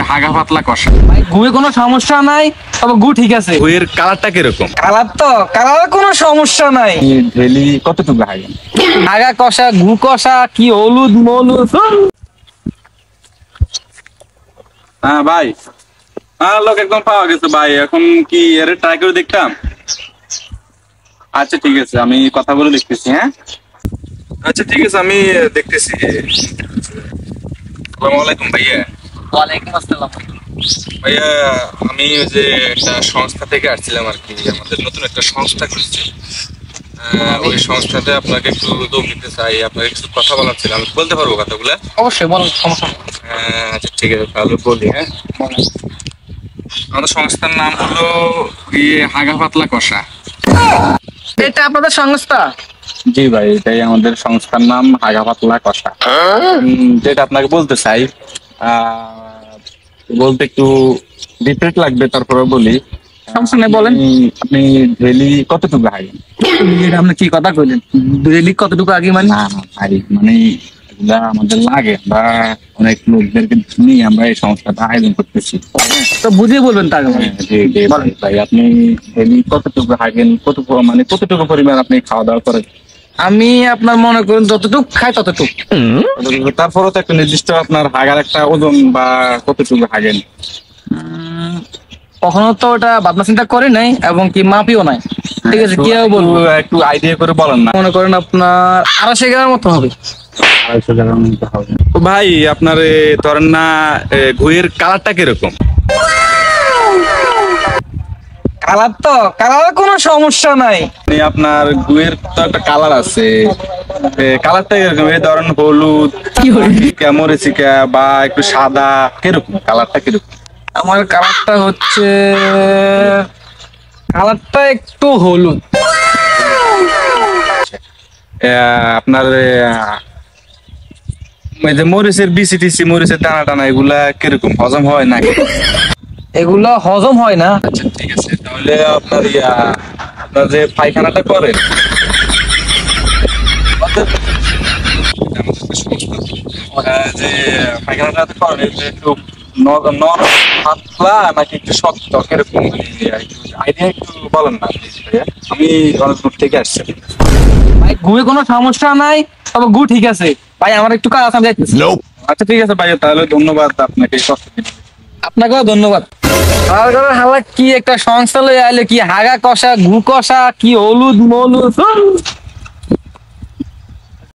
হাগা পাতলা কষা। ভাই গুয়ে কোনো সমস্যা নাই, তবে গু ঠিক আছে। গুয়ের কালারটা কিরকম? কালার কোনো সমস্যা নাই। ডেলি কতটুকু হাগেন? আগা কষা গু কষা কি হলুদ মলুদ। হ্যাঁ ভাই, হ্যাঁ লোক একদম পাওয়া গেছে ভাই। এখন কি এর ট্রাই করে দেখতাম? আচ্ছা ঠিক আছে, আমি কথা বলে দেখতেছি। হ্যাঁ আচ্ছা ঠিক আছে, আমি দেখতেছি। আসসালামু আলাইকুম ভাইয়া। ওয়ালাইকুম আসসালাম। ভাইয়া আমি ওই যে একটা সংস্থা থেকে আসছিলাম আর কি, আমাদের নতুন একটা সংস্থা খুলছে। ওই সংস্থাতে আপনাকে একটু যোগ দিতে চাই, আপনাকে কিছু কথা বলার ছিল। আমি বলতে পারবো কথাগুলা? অবশ্যই বলুন, সমস্যা নেই। আচ্ছা ঠিক আছে, তাহলে বলি। হ্যাঁ, আমাদের সংস্থার নাম হলো হাগা পাতলা কষা। এটা আপনাদের সংস্থা? জি ভাই, এটাই আমাদের সংস্থার নাম, হাগা পাতলা কষা। যেটা আপনাকে বলতে চাই, বলতে একটু ডিফারেন্ট লাগবে, তারপরে বলি। সমস্যা নেই, বলেন। আপনি ডেলি কতটুকু হাগেন? এটা আপনি কি কথা কইলেন? ডেইলি কতটুকু আগে মানে? না না ভাই, মানে এগুলা আমাদের লাগে, বা অনেক লোকদেরকে নিয়ে আমরা এই সংস্থাটা আয়োজন করতেছি। তো বুঝিয়ে বলবেন তার মানে। ভাই আপনি ডেলি কতটুকু হাগেন, মানে কতটুকু পরিমাণ আপনি খাওয়া দাওয়া করেন? আমি আপনার মনে করুন যতটুক খাই ততটুক। তারপরে তো একটা নির্দিষ্ট আপনার হাগার একটা ওজন বা কতটুকু হাগেন? কখনো তো ওটা ভাবনা চিন্তা করি নাই, এবং কি মাপিও নাই। ঠিক আছে, কি হবে বলবো? একটু আইডিয়া করে বলেন না। মনে করেন আপনার 250 গ্রামের মতো হবে। 250 গ্রাম হবে। তো ভাই আপনার ধরেন না, ঘুয়ের কালারটা কিরকম? কালার কোনো সমস্যা নাই। আপনার গুয়ের তো একটা কালার আছে, কালারটা কিরকম? এই ধরেন হলুদ, মরিচিকা, বা একটু সাদা, কিরকম কালারটা কিরকম? আমার কালারটা একটু হলুদ। আপনার এই যে মরিচের বিচি টিচি, মরিচের দানা টানা, এগুলা কিরকম হজম হয় নাকি? এগুলো হজম হয় না। আচ্ছা ঠিক আছে, তাহলে আপনার আপনার যে পায়খানাটা করেন, যে পায়খানাটা করেন, এটা একটু নরম পাতলা নাকি একটু শক্ত, কিরকম? আইডিয়া একটু বলেন না please ভাইয়া। আমি অনেক দূর থেকে আসছি। ভাই গুয়ে কোনো সমস্যা নাই, তবে গু ঠিক আছে। ভাই আমার একটু কাজ আছে, আমি যাইতেছি। আচ্ছা ঠিক আছে ভাইয়া, তাহলে ধন্যবাদ আপনাকে। আপনাকেও ধন্যবাদ। হালা কি একটা সংস্থা লই আইলে, কি হাগা কষা গু কষা কি হলুদ মলুদ।